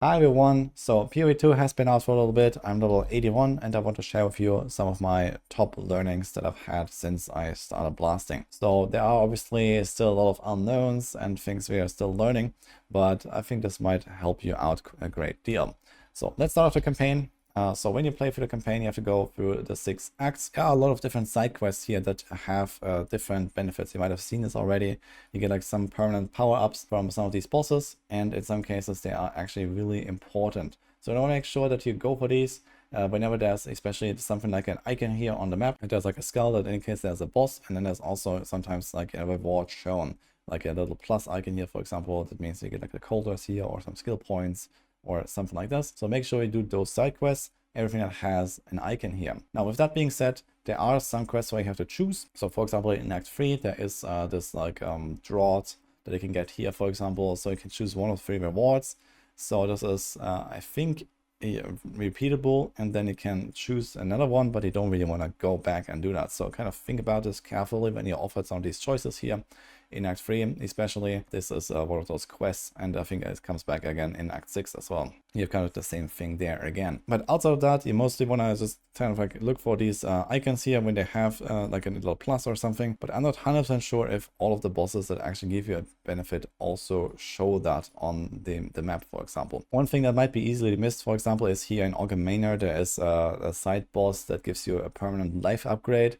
Hi everyone, so PoE2 has been out for a little bit. I'm level 81 and I want to share with you some of my top learnings that I've had since I started blasting. So there are obviously still a lot of unknowns and things we are still learning, but I think this might help you out a great deal. So let's start off the campaign. So when you play through the campaign, you have to go through the 6 acts. There are a lot of different side quests here that have different benefits. You might have seen this already. You get like some permanent power-ups from some of these bosses, and in some cases they are actually really important. So I want to make sure that you go for these whenever there's especially something like an icon here on the map. There's like a skull that indicates there's a boss, and then there's also sometimes like a reward shown, like a little plus icon here, for example. That means you get like the colders here or some skill points or something like this. So make sure you do those side quests, everything that has an icon here. Now, with that being said, there are some quests where you have to choose. So for example, in Act 3, there is this like drought that you can get here, for example. So you can choose one of 3 rewards. So this is, I think, repeatable, and then you can choose another one, but you don't really want to go back and do that. So kind of think about this carefully when you're offered some of these choices here. In Act 3 especially, this is one of those quests, and I think it comes back again in Act 6 as well. You have kind of the same thing there again. But outside of that, you mostly want to just kind of like look for these icons here when they have like a little plus or something. But I'm not 100% sure if all of the bosses that actually give you a benefit also show that on the map, for example. One thing that might be easily missed, for example, is here in Ogre Manor, there is a side boss that gives you a permanent life upgrade.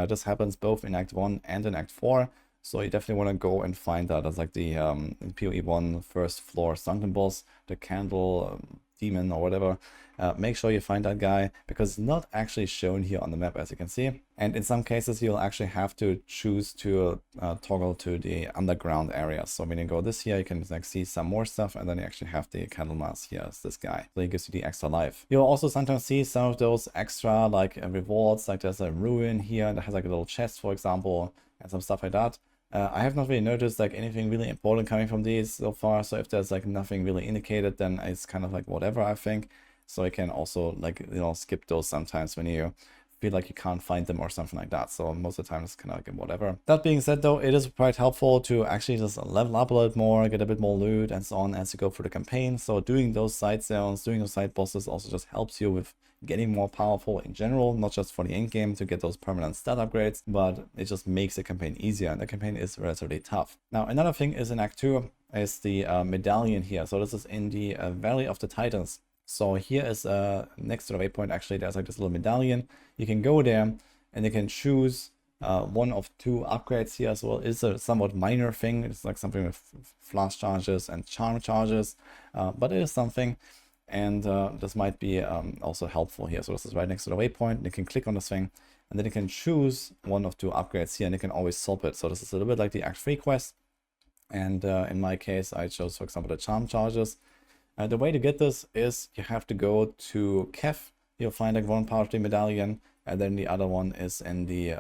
This happens both in Act 1 and in Act 4. So you definitely want to go and find that as like the PoE1 first floor sunken boss, the candle demon or whatever. Make sure you find that guy, because it's not actually shown here on the map, as you can see. And in some cases, you'll actually have to choose to toggle to the underground area. So when you go this here, you can like see some more stuff, and then you actually have the Candlemas here as this guy. So he gives you the extra life. You'll also sometimes see some of those extra like rewards, like there's a ruin here that has like a little chest, for example, and some stuff like that. I have not really noticed like anything really important coming from these so far. So if there's like nothing really indicated, then it's kind of like whatever, I think. So you can also like, you know, skip those sometimes when you feel like you can't find them or something like that. So most of the time it's kind of like whatever. That being said though, it is quite helpful to actually just level up a little bit more, get a bit more loot and so on as you go through the campaign. So doing those side zones, doing those side bosses also just helps you with getting more powerful in general, not just for the end game to get those permanent stat upgrades, but it just makes the campaign easier, and the campaign is relatively tough. Now, another thing is in Act 2 is the medallion here. So this is in the Valley of the Titans. So here is next to the waypoint, actually, there's like this little medallion. You can go there and you can choose one of 2 upgrades here as well. It's a somewhat minor thing. It's like something with flash charges and charm charges, but it is something. And this might be also helpful here. So this is right next to the waypoint. You can click on this thing, and then you can choose one of 2 upgrades here, and you can always swap it. So this is a little bit like the Act 3 quest. And in my case, I chose, for example, the charm charges. The way to get this is you have to go to Kef. You'll find like one part of the medallion, and then the other one is in the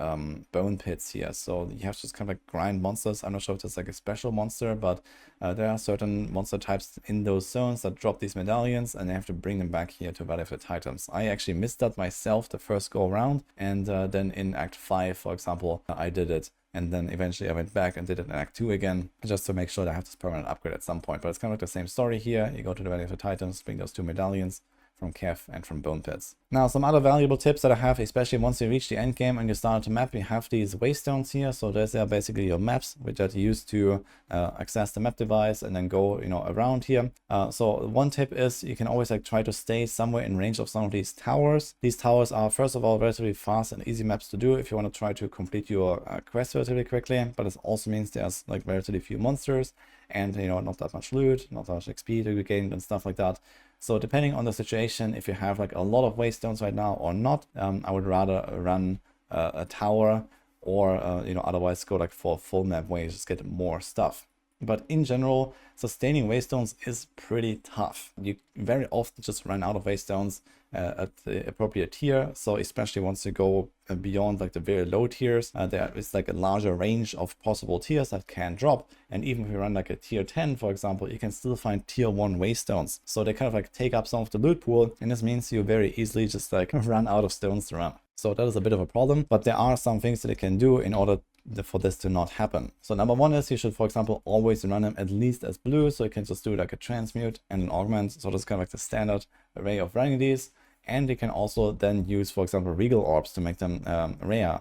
bone pits here. So you have to just kind of like grind monsters. I'm not sure if it's like a special monster, but there are certain monster types in those zones that drop these medallions, and you have to bring them back here to Valley of the Titans. I actually missed that myself the first go around, and then in Act 5, for example, I did it. And then eventually I went back and did it in Act 2 again, just to make sure that I have this permanent upgrade at some point. But it's kind of like the same story here. You go to the Valley of the Titans, bring those 2 medallions from Kef and from Bone Pits. Now, some other valuable tips that I have, especially once you reach the end game and you start to map, you have these waystones here. So those are basically your maps, which are used to access the map device and then go, you know, around here. So one tip is you can always like try to stay somewhere in range of some of these towers. These towers are, first of all, relatively fast and easy maps to do if you want to try to complete your quest relatively quickly, but it also means there's like relatively few monsters and, you know, not that much loot, not that much XP to be gained and stuff like that. So depending on the situation, if you have like a lot of waystones right now or not, I would rather run a tower or, you know, otherwise go like for full map ways, just get more stuff. But in general, sustaining waystones is pretty tough. You very often just run out of waystones at the appropriate tier. So especially once you go beyond like the very low tiers, there is like a larger range of possible tiers that can drop. And even if you run like a tier 10, for example, you can still find tier 1 waystones. So they kind of like take up some of the loot pool, and this means you very easily just like run out of stones to run. So that is a bit of a problem, but there are some things that you can do in order for this to not happen. So number one is you should, for example, always run them at least as blue. So you can just do like a transmute and an augment. So that's kind of like the standard way of running these. And you can also then use, for example, regal orbs to make them rare.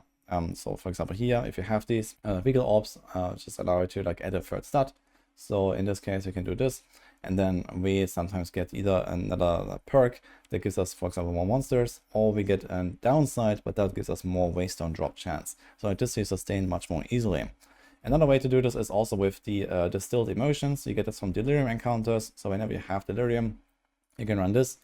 So for example, here, if you have these regal orbs, just allow it to like add a third stat. So in this case, you can do this. And then we sometimes get either another perk that gives us, for example, more monsters, or we get a downside, but that gives us more waystone drop chance. So like this you sustain much more easily. Another way to do this is also with the distilled emotions. You get this from delirium encounters. So whenever you have delirium, you can run this,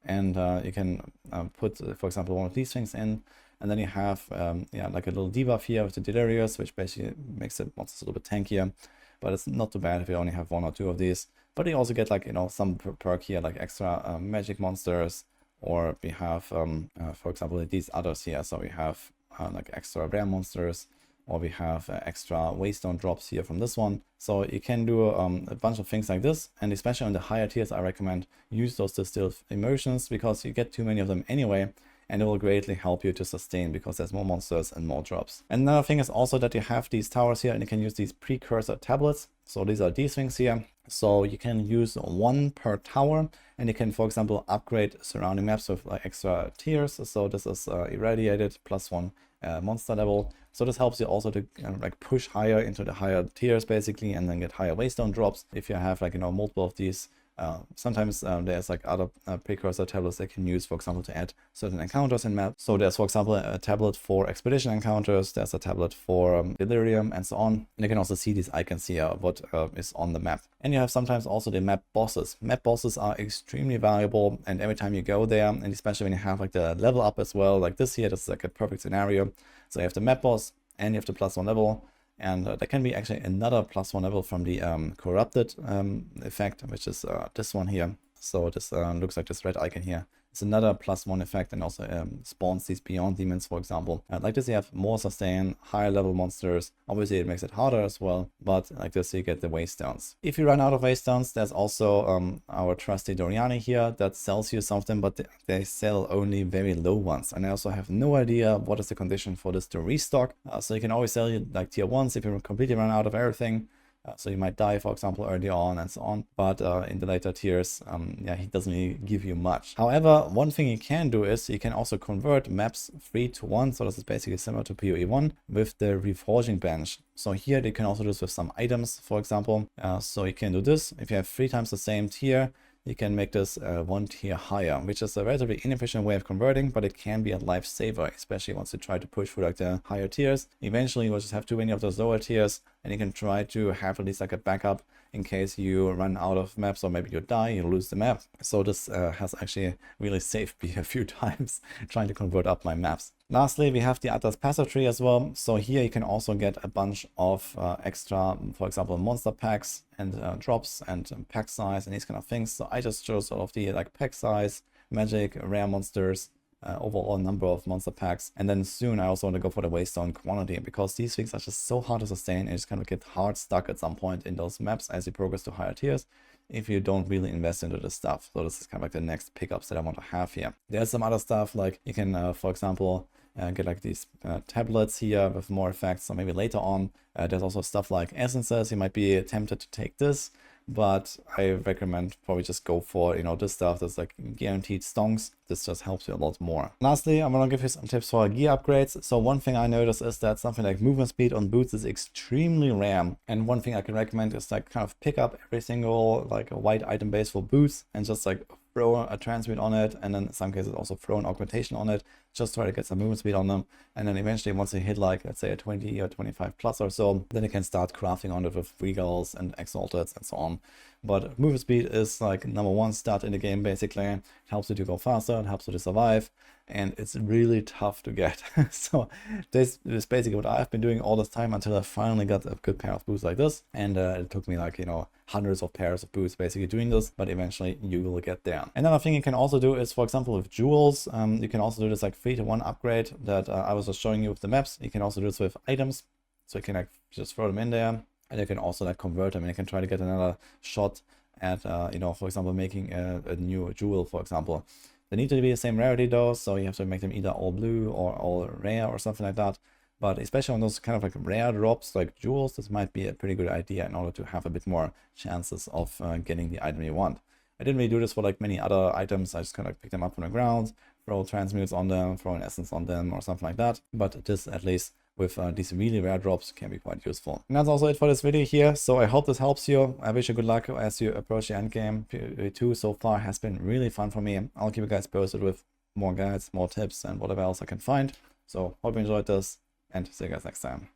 and you can put, for example, one of these things in. And then you have yeah, like a little debuff here with the delirious, which basically makes it monsters a little bit tankier. But it's not too bad if you only have one or two of these. But you also get like, you know, some perk here, like extra magic monsters, or we have, for example, these others here. So we have like extra rare monsters, or we have extra waystone drops here from this one. So you can do a bunch of things like this, and especially on the higher tiers, I recommend use those distilled emotions, because you get too many of them anyway, and it will greatly help you to sustain because there's more monsters and more drops. And another thing is also that you have these towers here, and you can use these precursor tablets. So these are these things here. So you can use one per tower, and you can, for example, upgrade surrounding maps with like extra tiers. So this is irradiated +1 monster level. So this helps you also to like push higher into the higher tiers basically, and then get higher waystone drops if you have like, you know, multiple of these. Sometimes there's like other precursor tablets they can use, for example, to add certain encounters in map. So there's, for example, a tablet for expedition encounters, there's a tablet for delirium, and so on. And you can also see these icons here, what is on the map. And you have sometimes also the map bosses. Map bosses are extremely valuable, and every time you go there, and especially when you have like the level up as well, like this here, this is like a perfect scenario. So you have the map boss, and you have the +1 level. And there can be actually another +1 level from the corrupted effect, which is this one here. So this looks like this red icon here. It's another +1 effect, and also spawns these beyond demons, for example. Like this, you have more sustain, higher level monsters. Obviously, it makes it harder as well, but like this, you get the waystones. If you run out of waystones, there's also our trusty Doriani here that sells you something, but they sell only very low ones. And I also have no idea what is the condition for this to restock. So you can always sell you like tier 1s if you completely run out of everything. So you might die, for example, early on and so on, but in the later tiers, yeah, he doesn't really give you much. However, one thing you can do is you can also convert maps 3 to 1. So this is basically similar to PoE 1 with the reforging bench. So here you can also do this with some items, for example. So you can do this. If you have 3 times the same tier, you can make this 1 tier higher, which is a relatively inefficient way of converting, but it can be a lifesaver, especially once you try to push for like the higher tiers. Eventually, you will just have too many of those lower tiers, and you can try to have at least like a backup in case you run out of maps, or maybe you die, you lose the map. So this has actually really saved me a few times trying to convert up my maps. Lastly, we have the Atlas passive tree as well. So here you can also get a bunch of extra, for example, monster packs and drops and pack size and these kind of things. So I just chose all of the like pack size, magic, rare monsters, overall number of monster packs. And then soon I also want to go for the waystone quantity, because these things are just so hard to sustain, and you just kind of get hard stuck at some point in those maps as you progress to higher tiers if you don't really invest into this stuff. So this is kind of like the next pickups that I want to have here. There's some other stuff, like you can, for example, get like these tablets here with more effects. So maybe later on, there's also stuff like essences. You might be tempted to take this, but I recommend probably just go for, you know, this stuff that's like guaranteed stonks. This just helps you a lot more. Lastly, I'm gonna give you some tips for gear upgrades. So one thing I noticed is that something like movement speed on boots is extremely rare. And one thing I can recommend is like kind of pick up every single like a white item base for boots, and just like throw a transmute on it, and then in some cases also throw an augmentation on it. Just try to get some movement speed on them, and then eventually once you hit like, let's say a 20 or 25 plus or so, then you can start crafting on it with regals and exalted and so on. But movement speed is like #1 stat in the game basically. It helps you to go faster, it helps you to survive, and it's really tough to get. So this is basically what I've been doing all this time until I finally got a good pair of boots like this. And it took me like, you know, hundreds of pairs of boots basically doing this, but eventually you will get there. Another thing you can also do is, for example, with jewels, you can also do this like 3-to-1 upgrade that I was just showing you with the maps. You can also do this with items, so you can like just throw them in there, and you can also like convert them, and you can try to get another shot at, you know, for example, making a new jewel, for example. They need to be the same rarity though, so you have to make them either all blue or all rare or something like that. but especially on those kind of like rare drops like jewels, this might be a pretty good idea in order to have a bit more chances of getting the item you want. I didn't really do this for like many other items. I just kind of pick them up from the ground, throw transmutes on them, throw an essence on them or something like that. But this, at least with these really rare drops, can be quite useful. And that's also it for this video here. So I hope this helps you. I wish you good luck as you approach the end game. PoE2 so far has been really fun for me. I'll keep you guys posted with more guides, more tips, and whatever else I can find. So hope you enjoyed this, and see you guys next time.